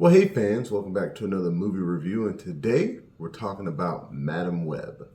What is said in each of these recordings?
Well, hey fans, welcome back to another movie review, and today we're talking about Madam Web.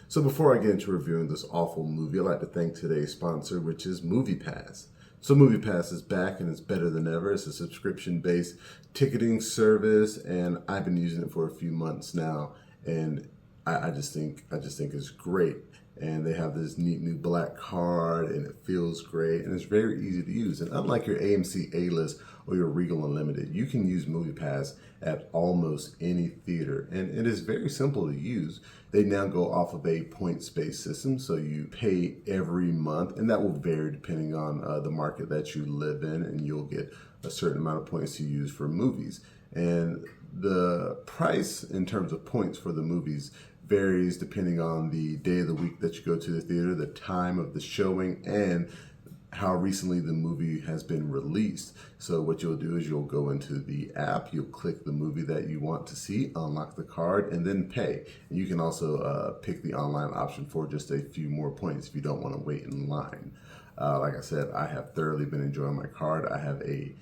So before I get into reviewing this awful movie, I'd like to thank today's sponsor, which is MoviePass. So MoviePass is back and it's better than ever. It's a subscription-based ticketing service, and I've been using it for a few months now, and I just think it's great. And they have this neat new black card, and it feels great, and it's very easy to use. And unlike your AMC A-List or your Regal Unlimited, you can use MoviePass at almost any theater, and it is very simple to use. They now go off of a points-based system, so you pay every month, and that will vary depending on the market that you live in, and you'll get a certain amount of points to use for movies. And the price in terms of points for the movies varies depending on the day of the week that you go to the theater, the time of the showing, and how recently the movie has been released. So what you'll do is you'll go into the app, you'll click the movie that you want to see, unlock the card, and then pay. And you can also pick the online option for just a few more points if you don't want to wait in line. Like I said, I have thoroughly been enjoying my card. I have a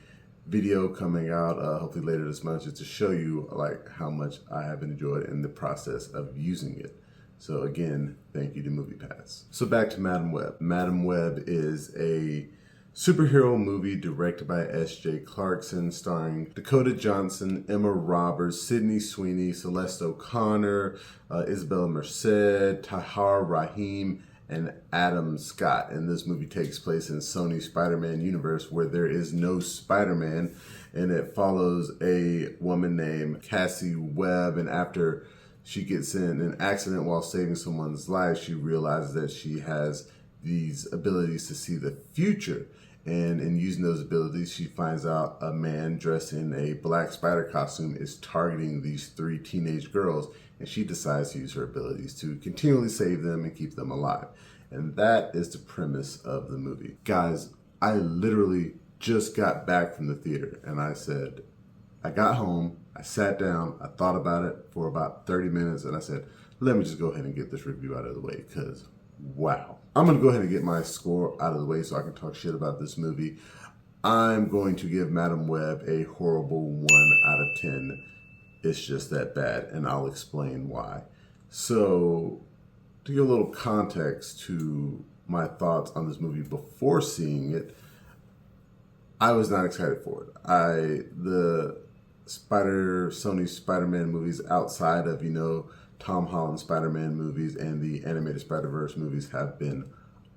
video coming out hopefully later this month just to show you like how much I have enjoyed in the process of using it. So again, thank you to MoviePass. So back to Madam Web. Madam Web is a superhero movie directed by S.J. Clarkson, starring Dakota Johnson, Emma Roberts, Sweeney, Celeste O'Connor, Isabela Merced, Tahar Rahim, and Adam Scott. And this movie takes place in Sony's Spider-Man universe where there is no Spider-Man, and it follows a woman named Cassie Webb, and after she gets in an accident while saving someone's life, she realizes that she has these abilities to see the future. And in using those abilities, she finds out a man dressed in a black spider costume is targeting these three teenage girls, and she decides to use her abilities to continually save them and keep them alive. And that is the premise of the movie. Guys, I literally just got back from the theater, and I got home, I sat down, I thought about it for about 30 minutes, and I said, let me just go ahead and get this review out of the way, because wow. I'm going to go ahead and get my score out of the way so I can talk shit about this movie. I'm going to give Madam Web a horrible 1 out of 10. It's just that bad, and I'll explain why. So, to give a little context to my thoughts on this movie before seeing it, I was not excited for it. The Sony Spider-Man movies outside of, Tom Holland Spider-Man movies and the animated Spider-Verse movies have been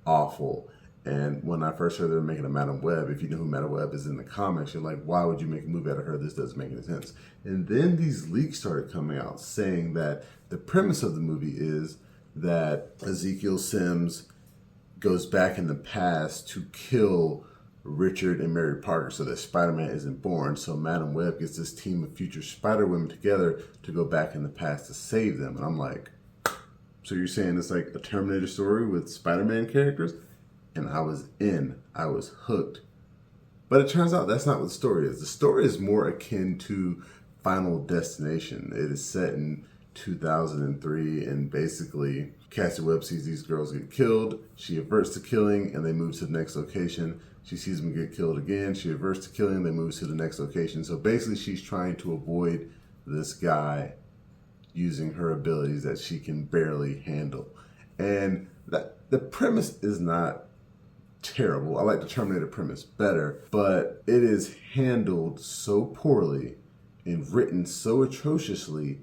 awful. And when I first heard they were making a Madam Web, if you know who Madam Web is in the comics, you're like, why would you make a movie out of her? This doesn't make any sense. And then these leaks started coming out saying that the premise of the movie is that Ezekiel Sims goes back in the past to kill Richard and Mary Parker so that Spider-Man isn't born. So Madam Web gets this team of future Spider-Women together to go back in the past to save them. And I'm like, so you're saying it's like a Terminator story with Spider-Man characters? And I was hooked. But it turns out that's not what the story is. The story is more akin to Final Destination. It is set in 2003, and basically Cassie Webb sees these girls get killed. She averts to killing, and they move to the next location. She sees them get killed again. She averts to killing, they move to the next location. So basically she's trying to avoid this guy using her abilities that she can barely handle. And the premise is not terrible. I like the Terminator premise better, but it is handled so poorly and written so atrociously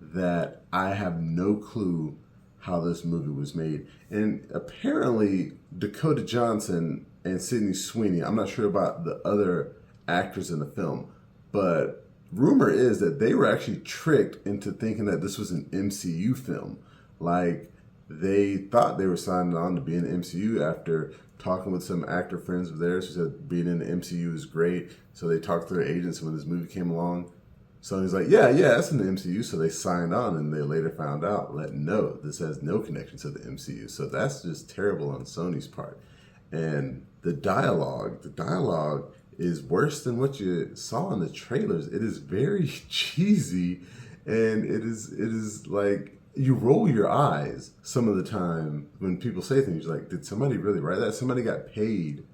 that I have no clue how this movie was made. And apparently Dakota Johnson and Sweeney, I'm not sure about the other actors in the film, but rumor is that they were actually tricked into thinking that this was an MCU film. Like, they thought they were signing on to be in the MCU after talking with some actor friends of theirs who said being in the MCU is great. So they talked to their agents when this movie came along. So he's like, yeah, that's in the MCU. So they signed on, and they later found out that no, this has no connection to the MCU. So that's just terrible on Sony's part. And the dialogue is worse than what you saw in the trailers. It is very cheesy, and it is like, you roll your eyes some of the time when people say things. You're like, did somebody really write that? Somebody got paid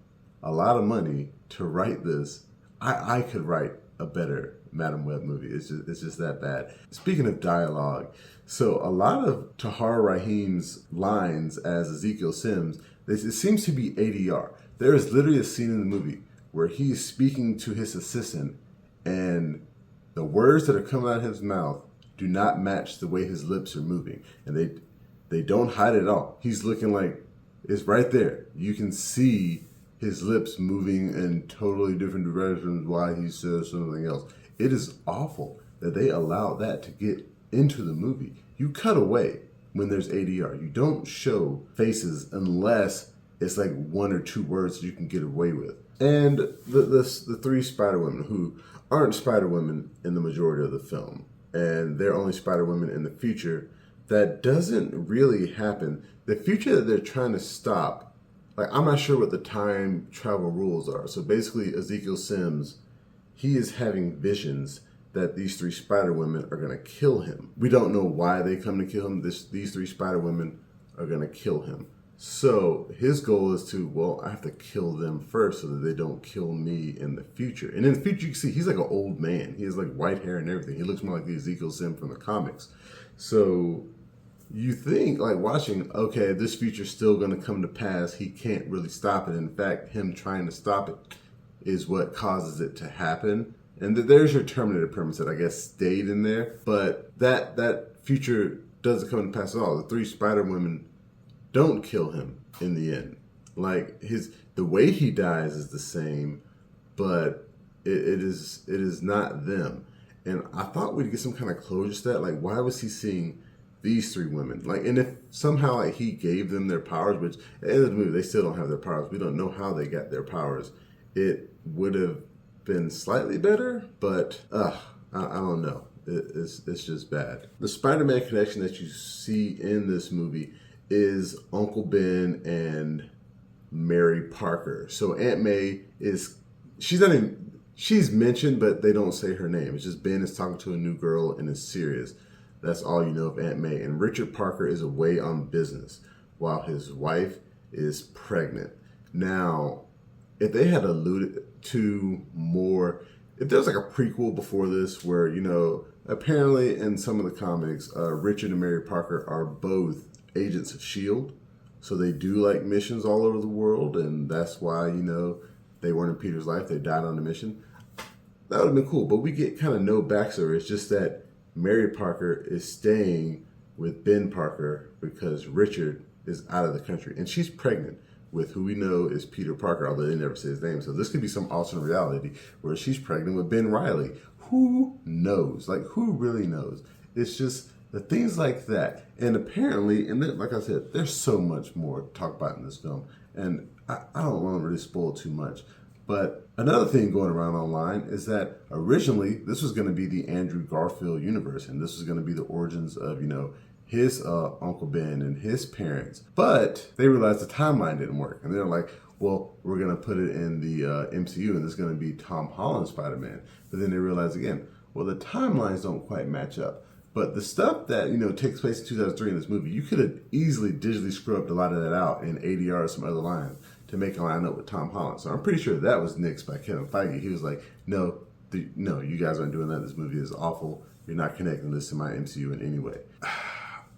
a lot of money to write this. I could write a better Madam Web movie. It's just that bad. Speaking of dialogue, so a lot of Tahar Rahim's lines as Ezekiel Sims, it seems to be ADR. There is literally a scene in the movie where he is speaking to his assistant, and the words that are coming out of his mouth do not match the way his lips are moving, and they don't hide it at all. He's looking like it's right there. You can see his lips moving in totally different directions while he says something else. It is awful that they allowed that to get into the movie. You cut away when there's ADR. You don't show faces unless it's like one or two words you can get away with. And the three Spider-Women who aren't Spider-Women in the majority of the film, and they're only Spider-Women in the future, that doesn't really happen. The future that they're trying to stop, like, I'm not sure what the time travel rules are. So basically, Ezekiel Sims, he is having visions that these three Spider-Women are going to kill him. We don't know why they come to kill him. These three Spider-Women are going to kill him. So his goal is to, well, I have to kill them first so that they don't kill me in the future. And in the future, you can see he's like an old man. He has like white hair and everything. He looks more like the Ezekiel Sim from the comics. So you think, like, watching, okay, this future's still going to come to pass. He can't really stop it. In fact, him trying to stop it is what causes it to happen. And there's your Terminator premise that I guess stayed in there. But that future doesn't come to pass at all. The three Spider-Women don't kill him in the end. Like, the way he dies is the same, but it is not them. And I thought we'd get some kind of closure to that. Like, why was he seeing these three women? Like, and if somehow like he gave them their powers, which at the end of the movie they still don't have their powers. We don't know how they got their powers. It would have been slightly better, but I don't know. It's just bad. The Spider-Man connection that you see in this movie is Uncle Ben and Mary Parker. So Aunt May she's mentioned, but they don't say her name. It's just Ben is talking to a new girl and it's serious. That's all you know of Aunt May. And Richard Parker is away on business while his wife is pregnant. Now, if they had alluded to more, if there was like a prequel before this where, you know, apparently in some of the comics, Richard and Mary Parker are both agents of S.H.I.E.L.D. So they do like missions all over the world, and that's why, you know, they weren't in Peter's life. They died on the mission. That would have been cool, but we get kind of no backstory. It's just that Mary Parker is staying with Ben Parker because Richard is out of the country, and she's pregnant with who we know is Peter Parker, although they never say his name. So this could be some alternate reality where she's pregnant with Ben Reilly. Who knows? Like, who really knows? It's just the things like that. And apparently, and then, like I said, there's so much more to talk about in this film. And I don't want to really spoil too much. But another thing going around online is that originally this was going to be the Andrew Garfield universe. And this was going to be the origins of, you know, his Uncle Ben and his parents. But they realized the timeline didn't work. And they're like, well, we're going to put it in the MCU and this is going to be Tom Holland's Spider-Man. But then they realized again, well, the timelines don't quite match up. But the stuff that, you know, takes place in 2003 in this movie, you could have easily digitally scrubbed a lot of that out in ADR or some other lines to make it line up with Tom Holland. So I'm pretty sure that was nixed by Kevin Feige. He was like, no, you guys aren't doing that. This movie is awful. You're not connecting this to my MCU in any way.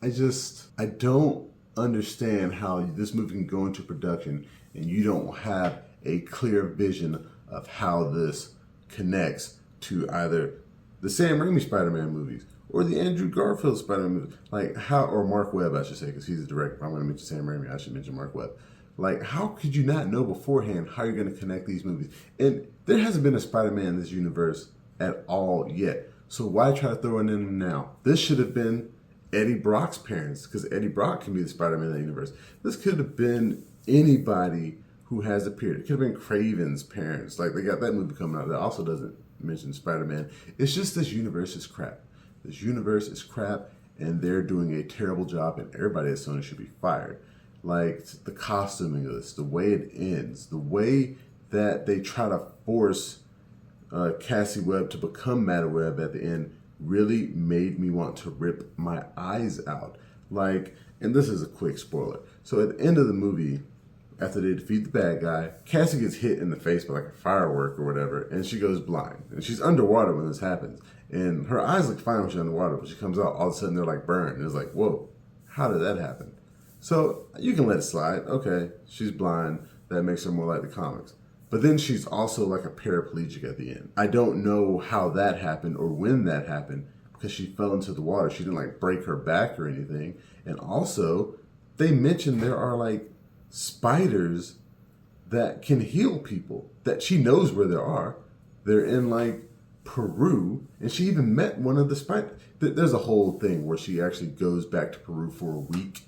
I don't understand how this movie can go into production and you don't have a clear vision of how this connects to either the Sam Raimi Spider-Man movies or the Andrew Garfield Spider-Man movies. Like, how, or Mark Webb, I should say, because he's the director. If I'm going to mention Sam Raimi, I should mention Mark Webb. Like, how could you not know beforehand how you're going to connect these movies? And there hasn't been a Spider-Man in this universe at all yet. So why try to throw it in now? This should have been Eddie Brock's parents, because Eddie Brock can be the Spider-Man of the universe. This could have been anybody who has appeared. It could have been Craven's parents. Like, they got that movie coming out that also doesn't mention Spider-Man. It's just this universe is crap. This universe is crap, and they're doing a terrible job, and everybody at Sony should be fired. Like, the costuming of this, the way it ends, the way that they try to force Cassie Webb to become Madam Web at the end really made me want to rip my eyes out. Like, and this is a quick spoiler. So at the end of the movie, after they defeat the bad guy, Cassie gets hit in the face by like a firework or whatever, and she goes blind. And she's underwater when this happens. And her eyes look fine when she's underwater, but she comes out, all of a sudden they're like burned. And it's like, whoa, how did that happen? So you can let it slide. Okay, she's blind. That makes her more like the comics. But then she's also like a paraplegic at the end. I don't know how that happened or when that happened because she fell into the water. She didn't like break her back or anything. And also, they mentioned there are like spiders that can heal people that she knows where there are. They're in like Peru, and she even met one of the spiders. There's a whole thing where she actually goes back to Peru for a week,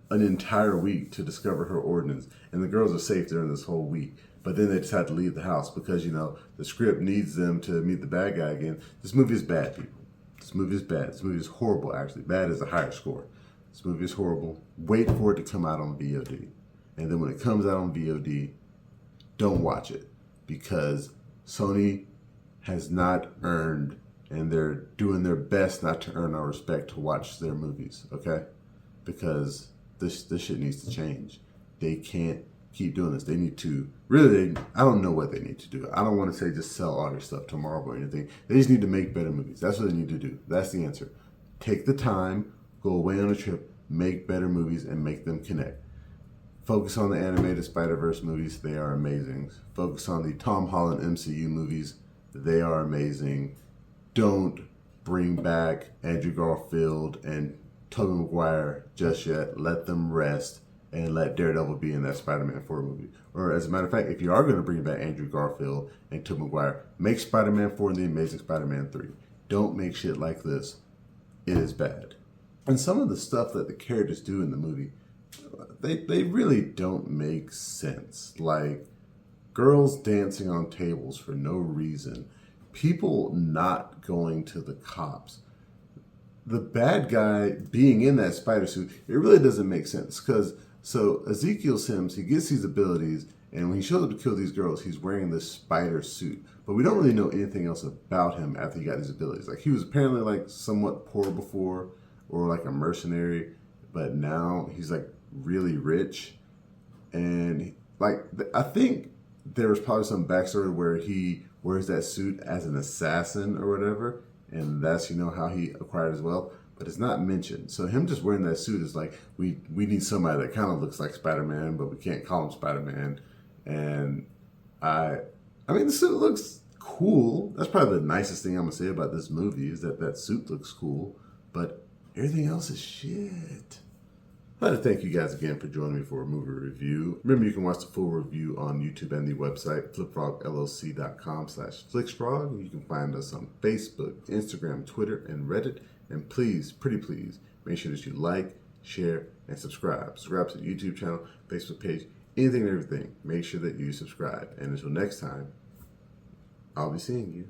an entire week, to discover her origins. And the girls are safe during this whole week. But then they decide to leave the house because, you know, the script needs them to meet the bad guy again. This movie is bad, people. This movie is bad. This movie is horrible, actually. Bad is a higher score. This movie is horrible. Wait for it to come out on VOD. And then when it comes out on VOD, don't watch it. Because Sony has not earned, and they're doing their best not to earn our respect to watch their movies, okay? Because this shit needs to change. They can't keep doing this. They need to, really, I don't know what they need to do. I don't want to say just sell all their stuff to Marvel or anything. They just need to make better movies. That's what they need to do. That's the answer. Take the time, go away on a trip, make better movies, and make them connect. Focus on the animated Spider-Verse movies. They are amazing. Focus on the Tom Holland MCU movies. They are amazing. Don't bring back Andrew Garfield and Tobey Maguire just yet. Let them rest and let Daredevil be in that Spider-Man 4 movie. Or as a matter of fact, if you are going to bring back Andrew Garfield and Tobey Maguire, make Spider-Man 4 and The Amazing Spider-Man 3. Don't make shit like this. It is bad. And some of the stuff that the characters do in the movie, they really don't make sense. Like girls dancing on tables for no reason. People not going to the cops. The bad guy being in that spider suit, it really doesn't make sense. So Ezekiel Sims, he gets these abilities, and when he shows up to kill these girls, he's wearing this spider suit. But we don't really know anything else about him after he got these abilities. Like he was apparently like somewhat poor before, or like a mercenary, but now he's like really rich. And like, I think there was probably some backstory where he wears that suit as an assassin or whatever, and that's, you know, how he acquired his wealth. But it's not mentioned. So him just wearing that suit is like, we need somebody that kind of looks like Spider-Man, but we can't call him Spider-Man. And I mean, the suit looks cool. That's probably the nicest thing I'm gonna say about this movie is that that suit looks cool, but everything else is shit. I'd like to thank you guys again for joining me for a movie review. Remember, you can watch the full review on YouTube and the website, flipfrogllc.com/flicksfrog. You can find us on Facebook, Instagram, Twitter, and Reddit. And please, pretty please, make sure that you like, share, and subscribe. Subscribe to the YouTube channel, Facebook page, anything and everything. Make sure that you subscribe. And until next time, I'll be seeing you.